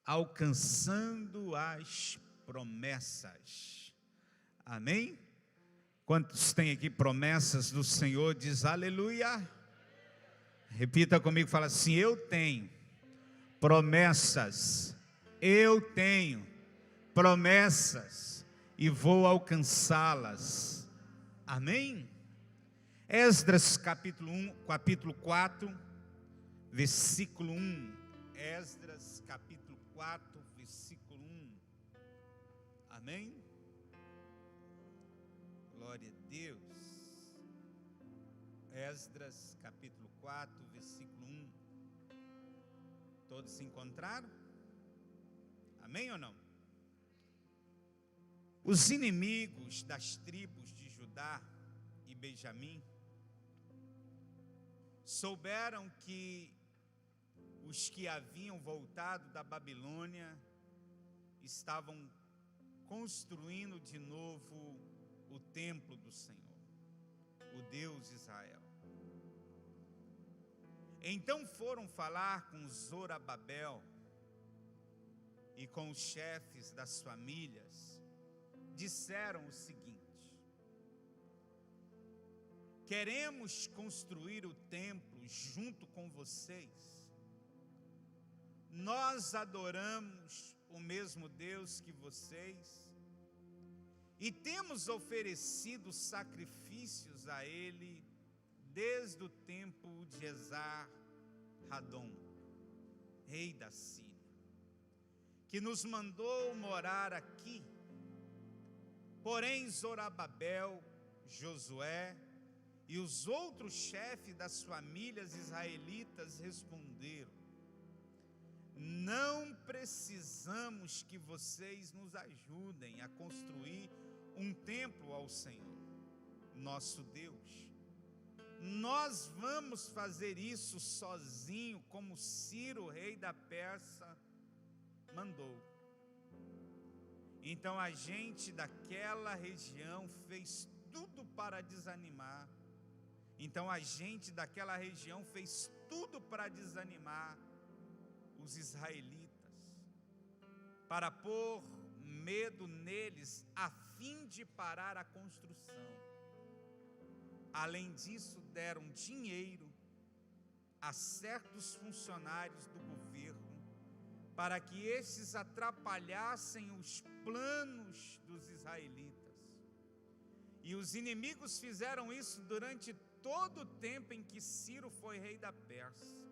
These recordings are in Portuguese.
alcançando as promessas. Amém? Quantos têm aqui promessas do Senhor? Diz aleluia. Repita comigo, fala assim: eu tenho promessas, eu tenho promessas e vou alcançá-las. Amém? Esdras capítulo 4, versículo 1. Esdras capítulo 4, versículo 1. Amém? Glória a Deus. Esdras capítulo 4, versículo 1. Todos se encontraram? Amém ou não? Os inimigos das tribos de Judá e Benjamim souberam que os que haviam voltado da Babilônia estavam construindo de novo o templo do Senhor, o Deus de Israel. Então foram falar com Zorobabel e com os chefes das famílias. Disseram o seguinte: queremos construir o templo junto com vocês. Nós adoramos o mesmo Deus que vocês e temos oferecido sacrifícios a Ele desde o tempo de Esar-Hadom, rei da Síria, que nos mandou morar aqui. Porém Zorobabel, Josué e os outros chefes das famílias israelitas responderam: não precisamos que vocês nos ajudem a construir um templo ao Senhor, nosso Deus. Nós vamos fazer isso sozinho, como Ciro, rei da Pérsia, mandou. Então a gente daquela região fez tudo para desanimar. Os israelitas, para pôr medo neles, a fim de parar a construção. Além disso, deram dinheiro a certos funcionários do governo, para que estes atrapalhassem os planos dos israelitas. E os inimigos fizeram isso durante todo o tempo em que Ciro foi rei da Pérsia,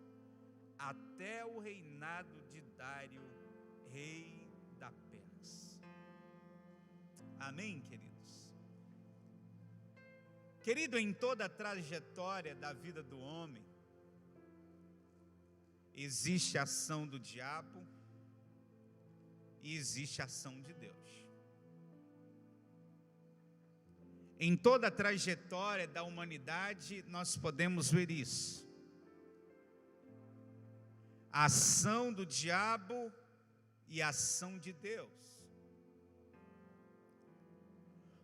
até o reinado de Dário, rei da Pérsia. Amém, queridos? Querido, em toda a trajetória da vida do homem, existe a ação do diabo e existe a ação de Deus. Em toda a trajetória da humanidade, nós podemos ver isso. A ação do diabo e a ação de Deus.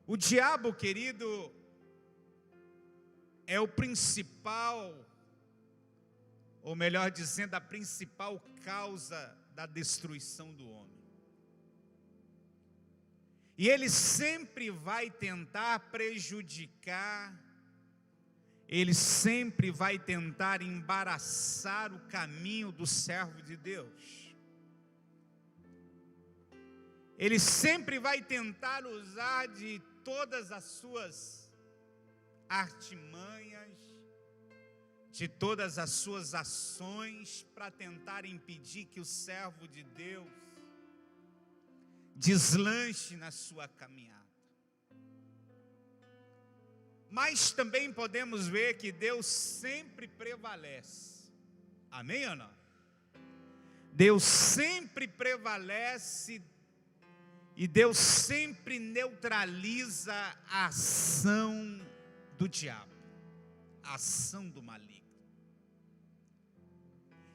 O diabo, querido, é o principal, ou melhor dizendo, a principal causa da destruição do homem. E ele sempre vai tentar prejudicar, ele sempre vai tentar embaraçar o caminho do servo de Deus. Ele sempre vai tentar usar de todas as suas artimanhas, de todas as suas ações, para tentar impedir que o servo de Deus deslanche na sua caminhada. Mas também podemos ver que Deus sempre prevalece. Amém ou não? Deus sempre prevalece e Deus sempre neutraliza a ação do diabo, a ação do maligno.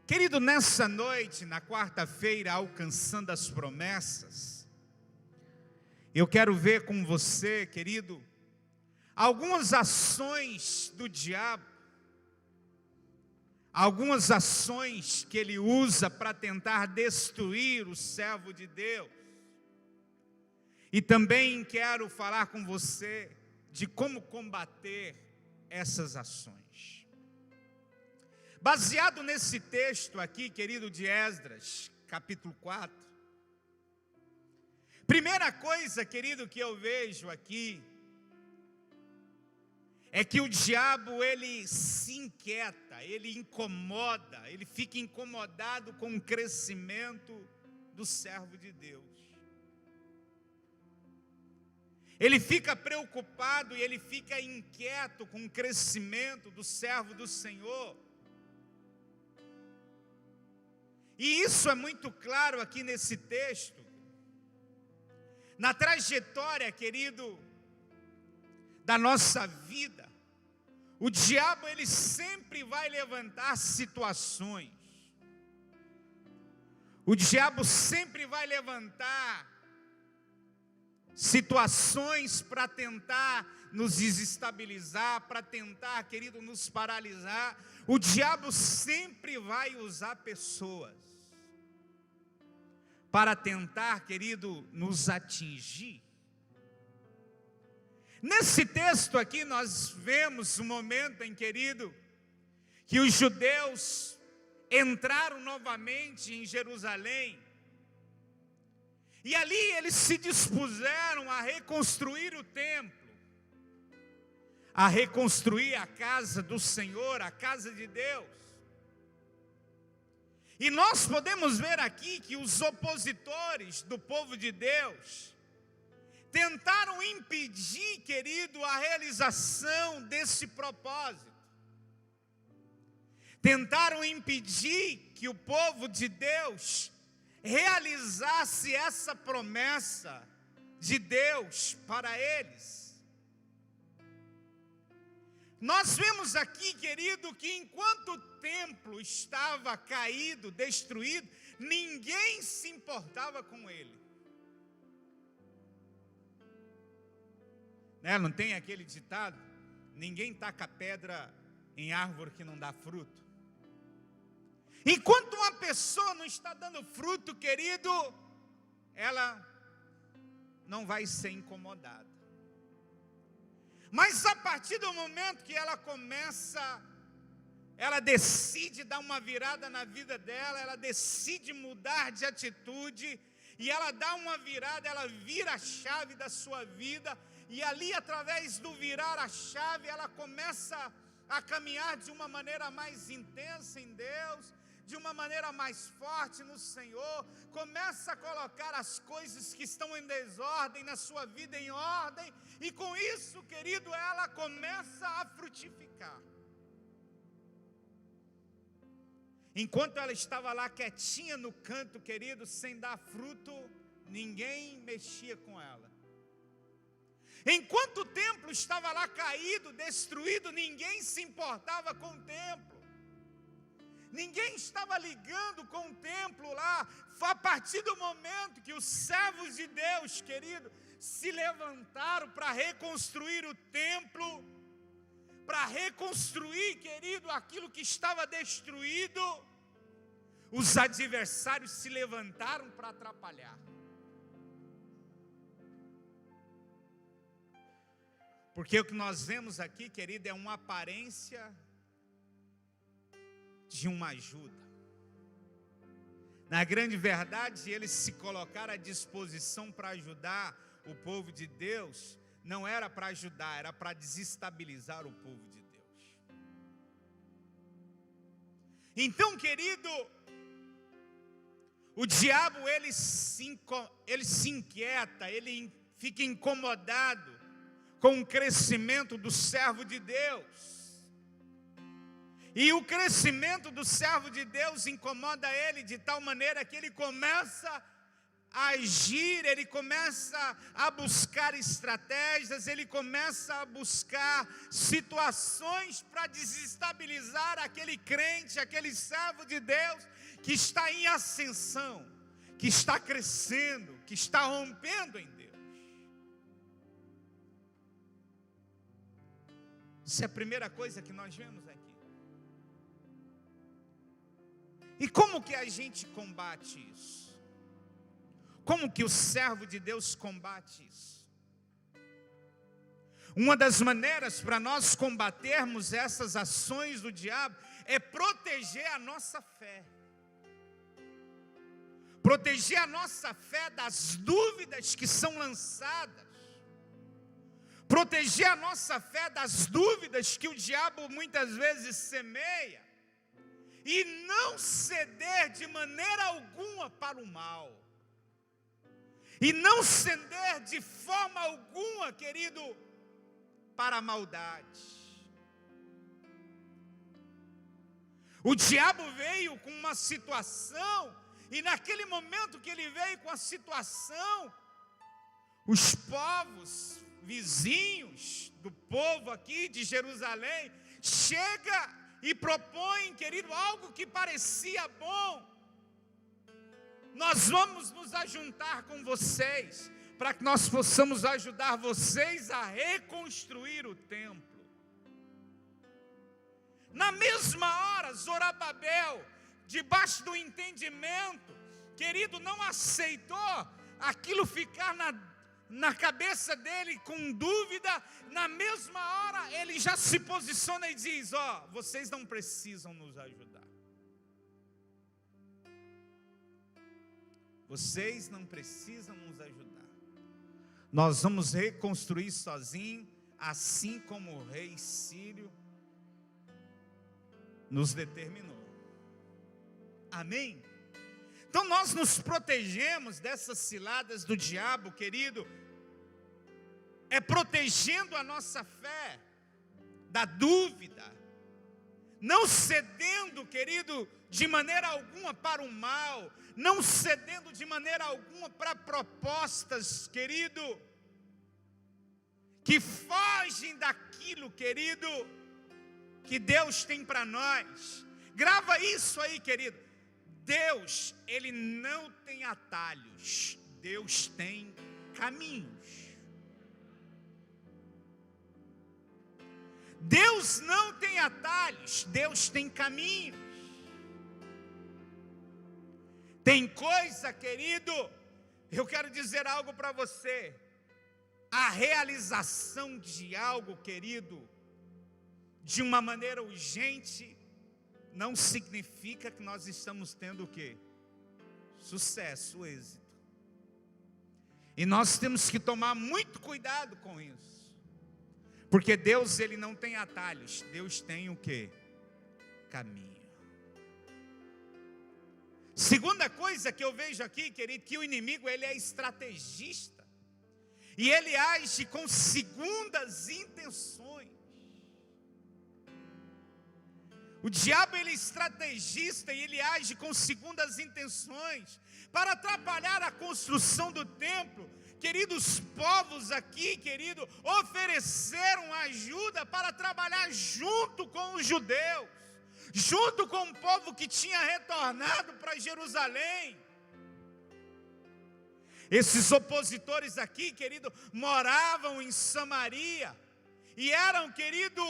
Querido, nessa noite, na quarta-feira, alcançando as promessas, eu quero ver com você, querido, algumas ações do diabo, algumas ações que ele usa para tentar destruir o servo de Deus. E também quero falar com você de como combater essas ações. Baseado nesse texto aqui, querido, de Esdras, capítulo 4. Primeira coisa, querido, que eu vejo aqui é que o diabo, ele se inquieta, ele incomoda, ele fica incomodado com o crescimento do servo de Deus. Ele fica preocupado e ele fica inquieto com o crescimento do servo do Senhor. E isso é muito claro aqui nesse texto. Na trajetória, querido, da nossa vida, o diabo, ele sempre vai levantar situações. O diabo sempre vai levantar situações para tentar nos desestabilizar, para tentar, querido, nos paralisar. O diabo sempre vai usar pessoas para tentar, querido, nos atingir. Nesse texto aqui nós vemos um momento em, querido, que os judeus entraram novamente em Jerusalém. E ali eles se dispuseram a reconstruir o templo, a reconstruir a casa do Senhor, a casa de Deus. E nós podemos ver aqui que os opositores do povo de Deus tentaram impedir, querido, a realização desse propósito. Tentaram impedir que o povo de Deus realizasse essa promessa de Deus para eles. Nós vemos aqui, querido, que enquanto o templo estava caído, destruído, ninguém se importava com ele. Não tem aquele ditado? Ninguém taca pedra em árvore que não dá fruto. Enquanto uma pessoa não está dando fruto, querido, ela não vai ser incomodada. Mas a partir do momento que ela decide dar uma virada na vida dela, ela decide mudar de atitude, e ela dá uma virada, ela vira a chave da sua vida, e ali, através do virar a chave, ela começa a caminhar de uma maneira mais intensa em Deus, de uma maneira mais forte no Senhor, começa a colocar as coisas que estão em desordem na sua vida em ordem, e com isso, querido, ela começa a frutificar. Enquanto ela estava lá quietinha no canto, querido, sem dar fruto, ninguém mexia com ela. Enquanto o templo estava lá caído, destruído, ninguém se importava com o templo. Ninguém estava ligando com o templo lá. Foi a partir do momento que os servos de Deus, querido, se levantaram para reconstruir o templo, para reconstruir, querido, aquilo que estava destruído, os adversários se levantaram para atrapalhar. Porque o que nós vemos aqui, querido, é uma aparência de uma ajuda. Na grande verdade, eles se colocaram à disposição para ajudar o povo de Deus. Não era para ajudar, era para desestabilizar o povo de Deus. Então, querido, o diabo, ele se inquieta, ele fica incomodado com o crescimento do servo de Deus. E o crescimento do servo de Deus incomoda ele de tal maneira que ele começa a agir, ele começa a buscar estratégias, ele começa a buscar situações para desestabilizar aquele crente, aquele servo de Deus que está em ascensão, que está crescendo, que está rompendo em Deus. Isso é a primeira coisa que nós vemos aqui. E como que a gente combate isso? Como que o servo de Deus combate isso? Uma das maneiras para nós combatermos essas ações do diabo é proteger a nossa fé. Proteger a nossa fé das dúvidas que são lançadas. Proteger a nossa fé das dúvidas que o diabo muitas vezes semeia. E não ceder de maneira alguma para o mal. E não ceder de forma alguma, querido, para a maldade. O diabo veio com uma situação, e naquele momento que ele veio com a situação, os povos vizinhos do povo aqui de Jerusalém chega e propõe, querido, algo que parecia bom. Nós vamos nos ajuntar com vocês, para que nós possamos ajudar vocês a reconstruir o templo. Na mesma hora, Zorobabel, debaixo do entendimento, querido, não aceitou aquilo ficar na cabeça dele com dúvida. Na mesma hora, ele já se posiciona e diz: ó, vocês não precisam nos ajudar. Vocês não precisam nos ajudar. Nós vamos reconstruir sozinho, assim como o rei Sírio nos determinou. Amém? Então nós nos protegemos dessas ciladas do diabo, querido, é protegendo a nossa fé da dúvida, não cedendo, querido, de maneira alguma para o mal, não cedendo de maneira alguma para propostas, querido, que fogem daquilo, querido, que Deus tem para nós. Grava isso aí, querido. Deus, Ele não tem atalhos, Deus tem caminhos. Deus não tem atalhos, Deus tem caminhos. Tem coisa, querido, eu quero dizer algo para você. A realização de algo, querido, de uma maneira urgente, não significa que nós estamos tendo o quê? Sucesso, êxito. E nós temos que tomar muito cuidado com isso. Porque Deus, Ele não tem atalhos. Deus tem o quê? Caminho. Segunda coisa que eu vejo aqui, querido, que o inimigo, ele é estrategista. E ele age com segundas intenções. O diabo, ele é estrategista e ele age com segundas intenções para atrapalhar a construção do templo. Queridos, povos aqui, querido, ofereceram ajuda para trabalhar junto com os judeus, junto com o povo que tinha retornado para Jerusalém. Esses opositores aqui, querido, moravam em Samaria e eram, querido,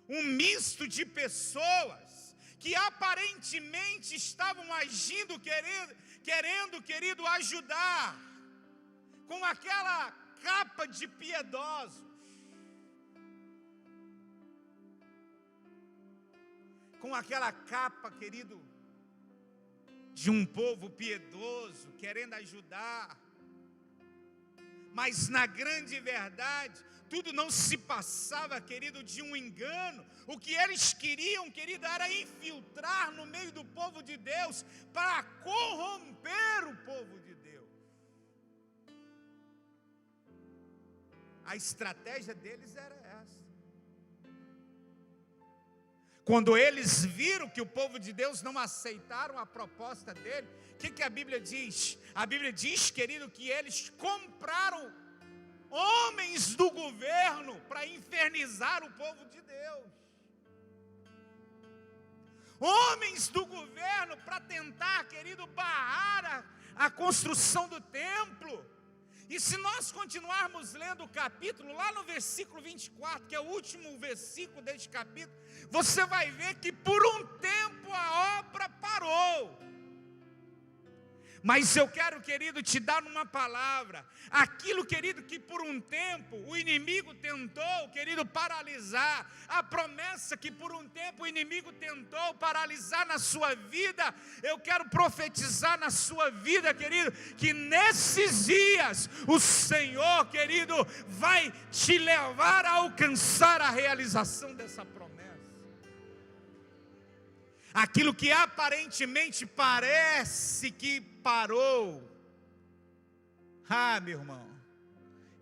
um misto de pessoas que aparentemente estavam agindo, querendo, querido, ajudar, com aquela capa de piedosos, com aquela capa, querido, de um povo piedoso, querendo ajudar. Mas na grande verdade, tudo não se passava, querido, de um engano. O que eles queriam, querido, era infiltrar no meio do povo de Deus, para corromper o povo de Deus. A estratégia deles era essa. Quando eles viram que o povo de Deus não aceitaram a proposta dele, o que a Bíblia diz? A Bíblia diz, querido, que eles compraram homens do governo para infernizar o povo de Deus. Homens do governo para tentar, querido, barrar a construção do templo. E se nós continuarmos lendo o capítulo, lá no versículo 24, que é o último versículo deste capítulo, você vai ver que por um tempo sua obra parou. Mas eu quero, querido, te dar uma palavra. Aquilo, querido, que por um tempo o inimigo tentou, querido, paralisar. A promessa que por um tempo o inimigo tentou paralisar na sua vida. Eu quero profetizar na sua vida, querido, que nesses dias o Senhor, querido, vai te levar a alcançar a realização dessa promessa. Aquilo que aparentemente parece que parou. Meu irmão,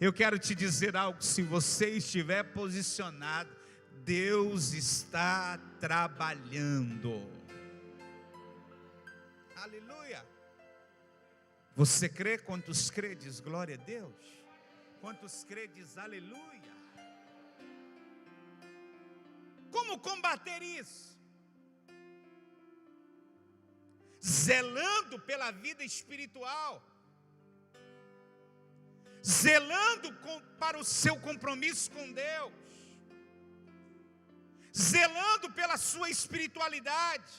eu quero te dizer algo. Se você estiver posicionado, Deus está trabalhando. Aleluia. Você crê? Quantos credes? Glória a Deus. Quantos credes? Aleluia. Como combater isso? Zelando pela vida espiritual, zelando para o seu compromisso com Deus, zelando pela sua espiritualidade,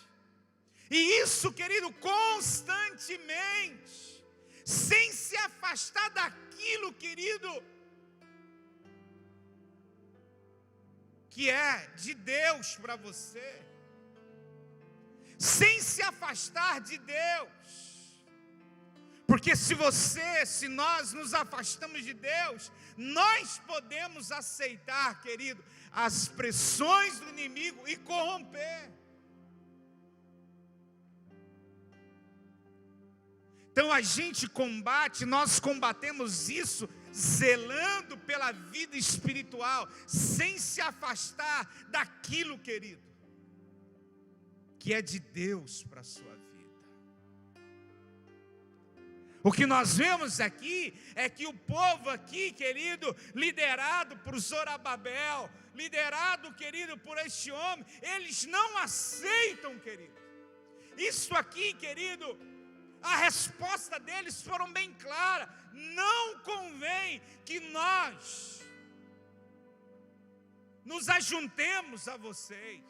e isso, querido, constantemente, sem se afastar daquilo, querido, que é de Deus para você, sem se afastar de Deus, porque se nós nos afastamos de Deus, nós podemos aceitar, querido, as pressões do inimigo e corromper. Então a gente combate, nós combatemos isso, zelando pela vida espiritual, sem se afastar daquilo, querido, que é de Deus para a sua vida. O que nós vemos aqui é que o povo aqui, querido, liderado por Zorobabel, liderado, querido, por este homem, eles não aceitam, querido. Isso aqui, querido, a resposta deles foram bem clara: não convém que nós nos ajuntemos a vocês.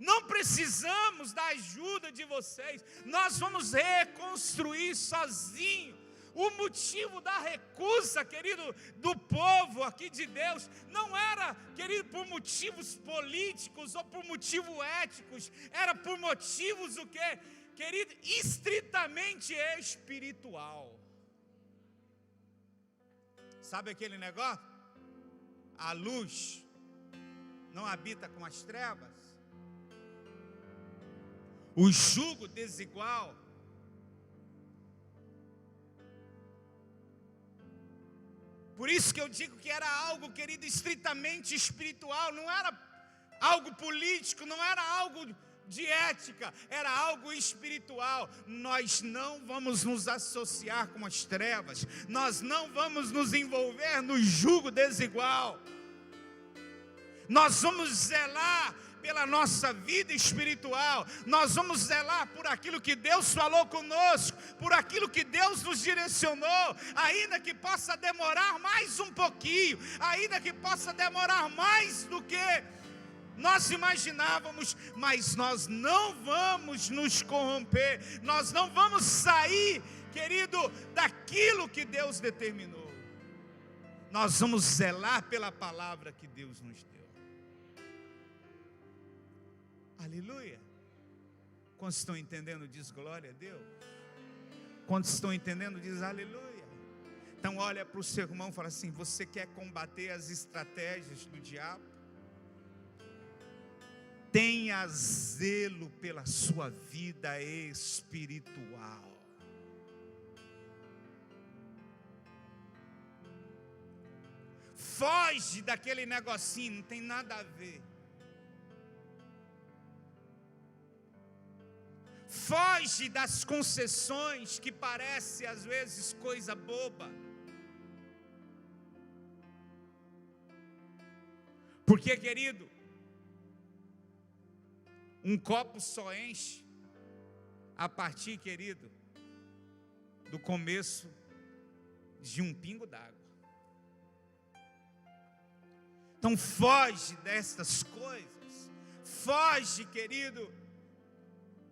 Não precisamos da ajuda de vocês. Nós vamos reconstruir sozinho. O motivo da recusa, querido, do povo aqui de Deus, não era, querido, por motivos políticos ou por motivos éticos. Era por motivos o quê? Querido, estritamente espiritual. Sabe aquele negócio? A luz não habita com as trevas. O jugo desigual. Por isso que eu digo que era algo, querido, estritamente espiritual. Não era algo político, não era algo de ética, era algo espiritual. Nós não vamos nos associar com as trevas. Nós não vamos nos envolver no jugo desigual. Nós vamos zelar pela nossa vida espiritual. Nós vamos zelar por aquilo que Deus falou conosco, por aquilo que Deus nos direcionou, ainda que possa demorar mais um pouquinho, ainda que possa demorar mais do que nós imaginávamos, mas nós não vamos nos corromper, nós não vamos sair, querido, daquilo que Deus determinou. Nós vamos zelar pela palavra que Deus nos deu. Aleluia. Quantos estão entendendo, diz glória a Deus. Quantos estão entendendo, diz aleluia. Então olha para o seu irmão e fala assim: você quer combater as estratégias do diabo? Tenha zelo pela sua vida espiritual. Foge daquele negocinho, não tem nada a ver. Foge das concessões que parece às vezes coisa boba. Porque, querido, um copo só enche a partir, querido, do começo de um pingo d'água. Então foge destas coisas. Foge, querido,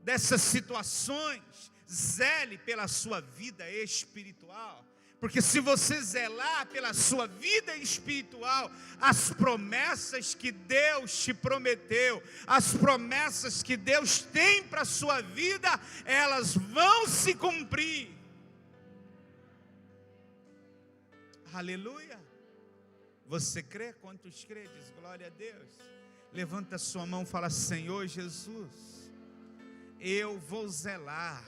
dessas situações, zele pela sua vida espiritual. Porque se você zelar pela sua vida espiritual, as promessas que Deus te prometeu, as promessas que Deus tem para a sua vida, elas vão se cumprir. Aleluia. Você crê? Quantos crê? Diz glória a Deus. Levanta sua mão e fala: Senhor Jesus, eu vou zelar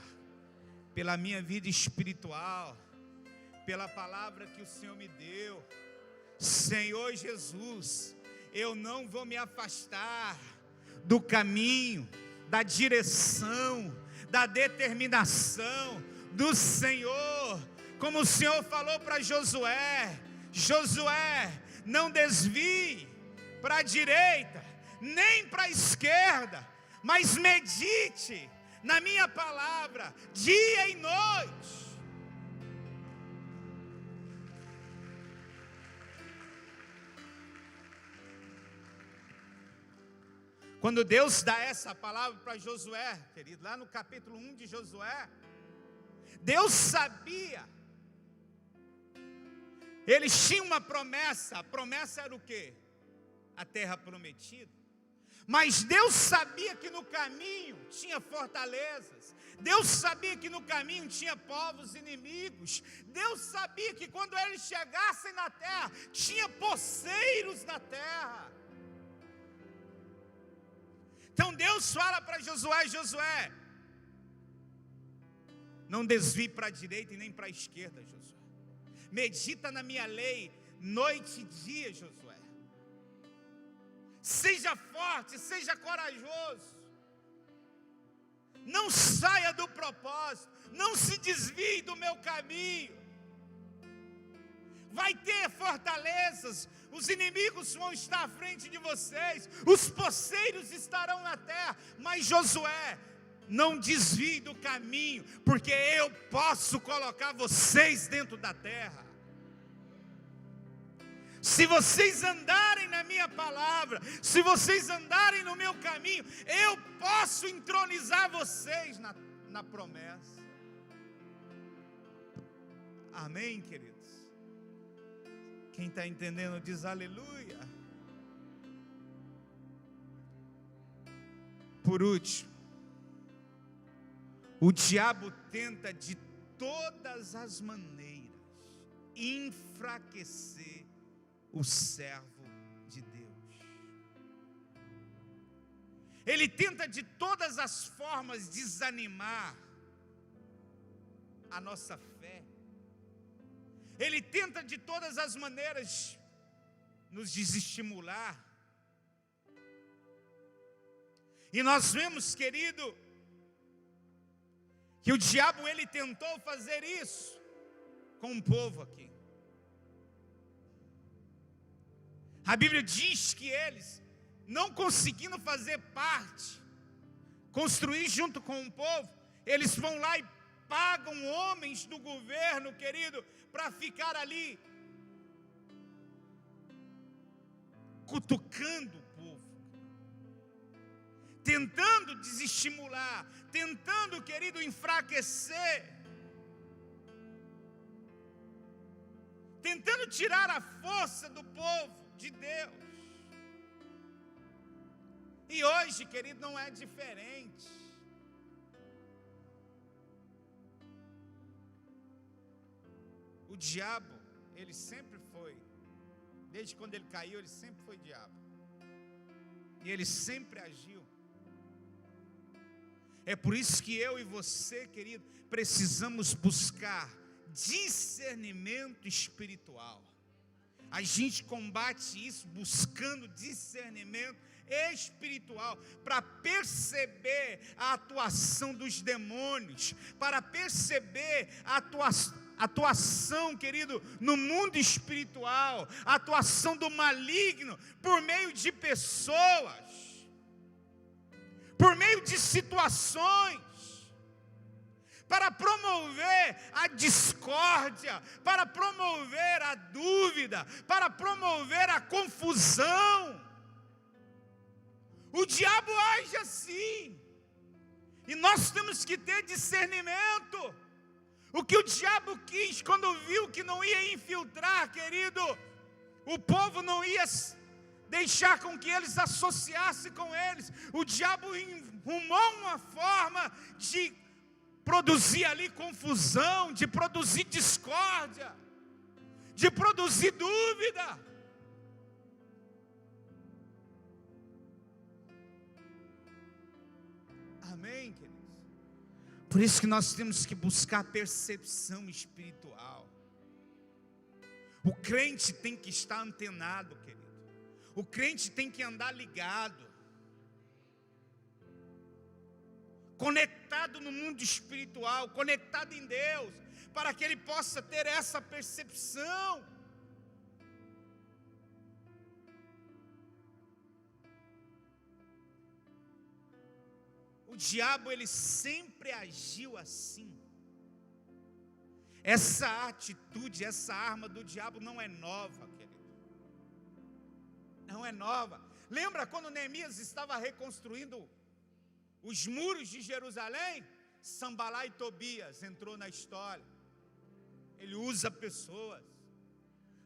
pela minha vida espiritual, pela palavra que o Senhor me deu. Senhor Jesus, eu não vou me afastar do caminho, da direção, da determinação do Senhor. Como o Senhor falou para Josué: Josué, não desvie para a direita, nem para a esquerda, mas medite na minha palavra, dia e noite. Quando Deus dá essa palavra para Josué, querido, lá no capítulo 1 de Josué, Deus sabia, eles tinham uma promessa. A promessa era o quê? A terra prometida. Mas Deus sabia que no caminho tinha fortalezas. Deus sabia que no caminho tinha povos inimigos. Deus sabia que quando eles chegassem na terra, tinha poceiros na terra. Então Deus fala para Josué: Josué, não desvie para a direita e nem para a esquerda, Josué. Medita na minha lei noite e dia, Josué. Seja forte, seja corajoso. Não saia do propósito, não se desvie do meu caminho. Vai ter fortalezas, os inimigos vão estar à frente de vocês, os poceiros estarão na terra, mas Josué, não desvie do caminho, porque eu posso colocar vocês dentro da terra. Se vocês andarem na minha palavra, se vocês andarem no meu caminho, eu posso entronizar vocês na promessa. Amém, queridos? Quem está entendendo diz aleluia. Por último, o diabo tenta de todas as maneiras enfraquecer o servo de Deus. Ele tenta de todas as formas desanimar a nossa fé. Ele tenta de todas as maneiras nos desestimular. E nós vemos, querido, que o diabo ele tentou fazer isso com o povo aqui. A Bíblia diz que eles, não conseguindo fazer parte, construir junto com o povo, eles vão lá e pagam homens do governo, querido, para ficar ali cutucando o povo, tentando desestimular, tentando, querido, enfraquecer, tentando tirar a força do povo de Deus. E hoje, querido, não é diferente. O diabo, ele sempre foi, desde quando ele caiu, ele sempre foi diabo. E ele sempre agiu. É por isso que eu e você, querido, precisamos buscar discernimento espiritual. A gente combate isso buscando discernimento espiritual, para perceber a atuação dos demônios, para perceber a atuação, querido, no mundo espiritual, a atuação do maligno, por meio de pessoas, por meio de situações, para promover a discórdia, para promover a dúvida, para promover a confusão. O diabo age assim. E nós temos que ter discernimento. O que o diabo quis quando viu que não ia infiltrar, querido, o povo não ia deixar com que eles associassem com eles. O diabo arrumou uma forma de produzir ali confusão, de produzir discórdia, de produzir dúvida. Amém, queridos? Por isso que nós temos que buscar percepção espiritual. O crente tem que estar antenado, querido. O crente tem que andar ligado, conectado no mundo espiritual, conectado em Deus, para que ele possa ter essa percepção. O diabo, ele sempre agiu assim. Essa atitude, essa arma do diabo não é nova, querido. Não é nova. Lembra quando Neemias estava reconstruindo os muros de Jerusalém? Sambalá e Tobias entrou na história. Ele usa pessoas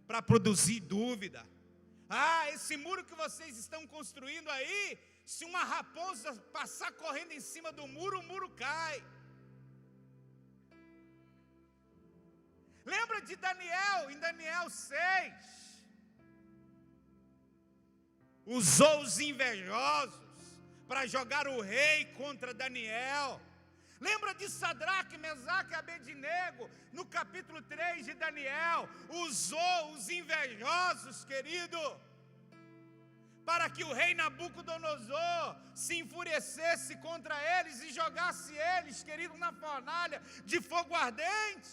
para produzir dúvida. Esse muro que vocês estão construindo aí, se uma raposa passar correndo em cima do muro, o muro cai. Lembra de Daniel, em Daniel 6? Usou os invejosos para jogar o rei contra Daniel. Lembra de Sadraque, Mesaque e Abednego, no capítulo 3 de Daniel? Usou os invejosos, querido, para que o rei Nabucodonosor se enfurecesse contra eles e jogasse eles, querido, na fornalha de fogo ardente.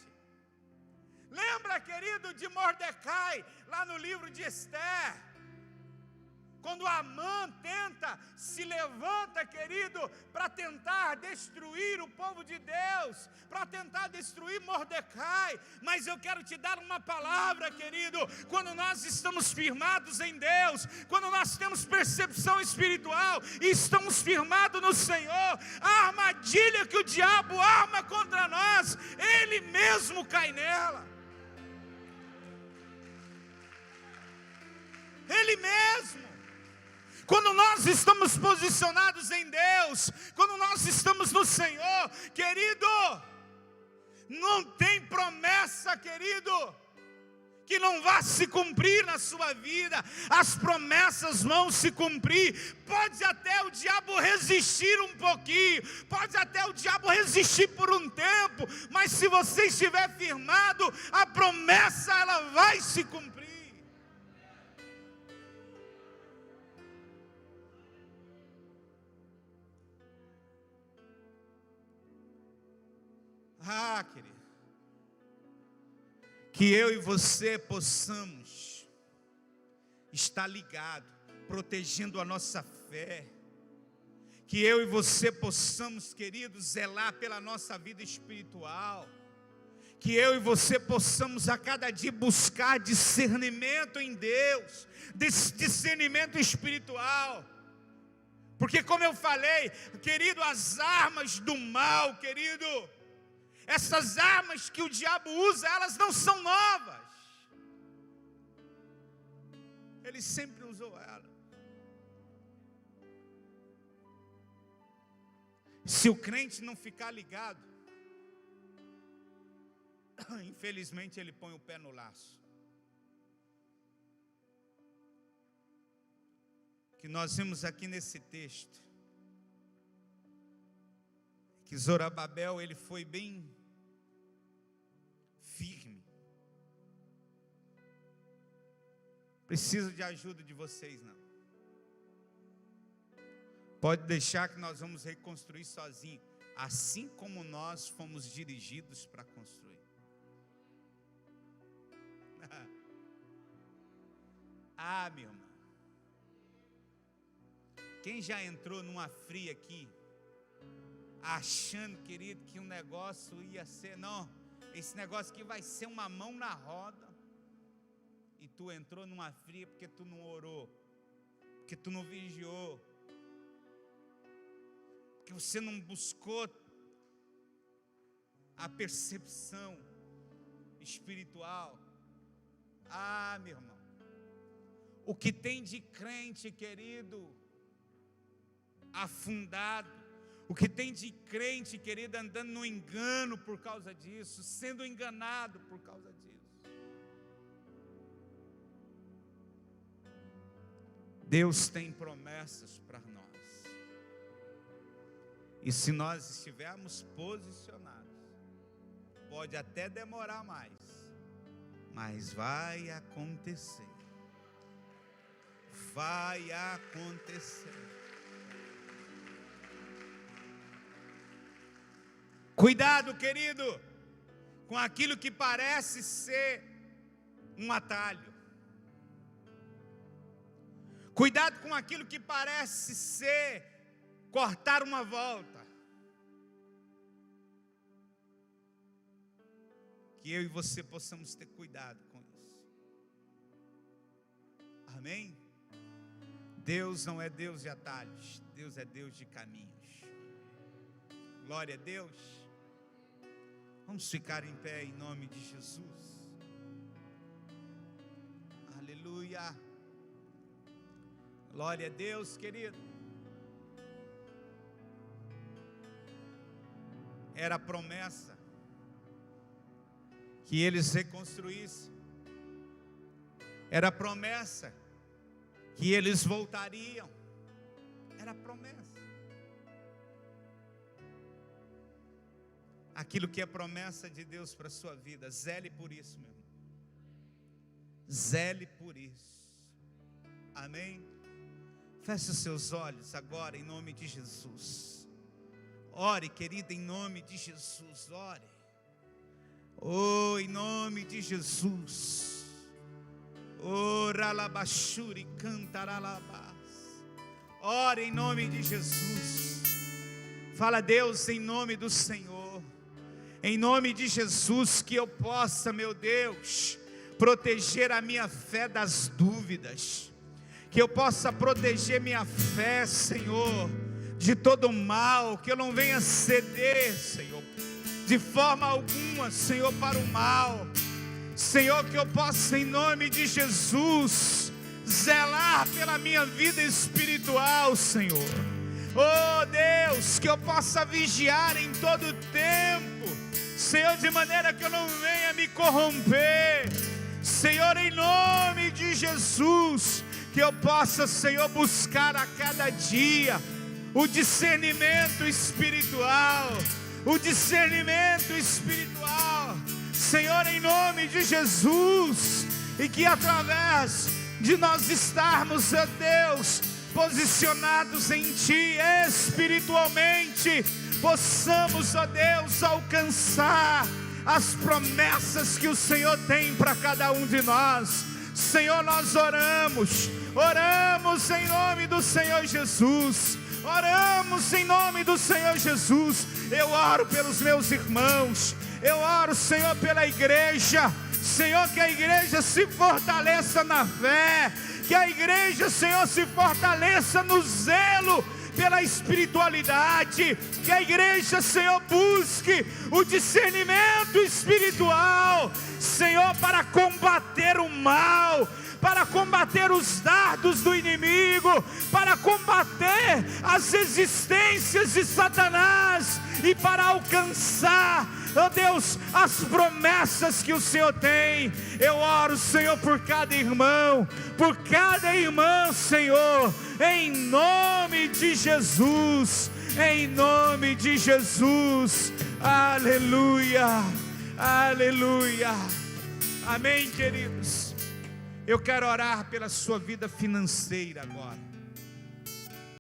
Lembra, querido, de Mordecai, lá no livro de Esther? Quando Amã se levanta, querido, para tentar destruir o povo de Deus, para tentar destruir Mordecai. Mas eu quero te dar uma palavra, querido. Quando nós estamos firmados em Deus, quando nós temos percepção espiritual e estamos firmados no Senhor, a armadilha que o diabo arma contra nós, ele mesmo cai nela. Ele mesmo. Quando nós estamos posicionados em Deus, quando nós estamos no Senhor, querido, não tem promessa, querido, que não vá se cumprir na sua vida. As promessas vão se cumprir. Pode até o diabo resistir um pouquinho, pode até o diabo resistir por um tempo, mas se você estiver firmado, a promessa ela vai se cumprir. Querido, que eu e você possamos estar ligados, protegendo a nossa fé, que eu e você possamos, queridos, zelar pela nossa vida espiritual, que eu e você possamos a cada dia buscar discernimento em Deus, discernimento espiritual, porque como eu falei, querido, as armas do mal, querido, essas armas que o diabo usa, elas não são novas. Ele sempre usou elas. Se o crente não ficar ligado, infelizmente ele põe o pé no laço. Que nós vimos aqui nesse texto, que Zorobabel, ele foi bem firme. Preciso de ajuda de vocês, não. Pode deixar que nós vamos reconstruir sozinho, assim como nós fomos dirigidos para construir. Meu irmão, quem já entrou numa fria aqui, achando, querido, que um negócio ia ser, não, esse negócio aqui vai ser uma mão na roda, e tu entrou numa fria porque tu não orou, porque tu não vigiou, que você não buscou a percepção espiritual. Meu irmão, o que tem de crente, querido, afundado, o que tem de crente, querido, andando no engano por causa disso, sendo enganado por causa disso. Deus tem promessas para nós, e se nós estivermos posicionados, pode até demorar mais, mas vai acontecer. Vai acontecer. Cuidado, querido, com aquilo que parece ser um atalho. Cuidado com aquilo que parece ser cortar uma volta. Que eu e você possamos ter cuidado com isso. Amém? Deus não é Deus de atalhos, Deus é Deus de caminhos. Glória a Deus. Vamos ficar em pé em nome de Jesus. Aleluia. Glória a Deus, querido. Era a promessa que eles reconstruíssem. Era a promessa que eles voltariam. Era a promessa. Aquilo que é promessa de Deus para a sua vida, zele por isso, meu irmão. Zele por isso. Amém? Feche os seus olhos agora em nome de Jesus. Ore, querida, em nome de Jesus. Ore. Oh, em nome de Jesus. Oh, ralabashuri cantaralabás. Ore em nome de Jesus. Fala, Deus, em nome do Senhor. Em nome de Jesus, que eu possa, meu Deus, proteger a minha fé das dúvidas. Que eu possa proteger minha fé, Senhor, de todo mal. Que eu não venha ceder, Senhor, de forma alguma, Senhor, para o mal. Senhor, que eu possa, em nome de Jesus, zelar pela minha vida espiritual, Senhor. Oh Deus, que eu possa vigiar em todo tempo, Senhor, de maneira que eu não venha me corromper. Senhor, em nome de Jesus, que eu possa, Senhor, buscar a cada dia o discernimento espiritual. O discernimento espiritual, Senhor, em nome de Jesus. E que através de nós estarmos, ó Deus, posicionados em Ti espiritualmente, possamos, ó Deus, alcançar as promessas que o Senhor tem para cada um de nós. Senhor, nós oramos em nome do Senhor Jesus. Oramos em nome do Senhor Jesus. Eu oro pelos meus irmãos. Eu oro, Senhor, pela igreja. Senhor, que a igreja se fortaleça na fé. Que a igreja, Senhor, se fortaleça no zelo pela espiritualidade. Que a igreja, Senhor, busque o discernimento espiritual, Senhor, para combater o mal, para combater os dardos do inimigo, para combater as existências de Satanás e para alcançar, ó Deus, as promessas que o Senhor tem. Eu oro, Senhor, por cada irmão, Senhor, em nome de Jesus, em nome de Jesus. Aleluia, aleluia. Amém, queridos. Eu quero orar pela sua vida financeira agora.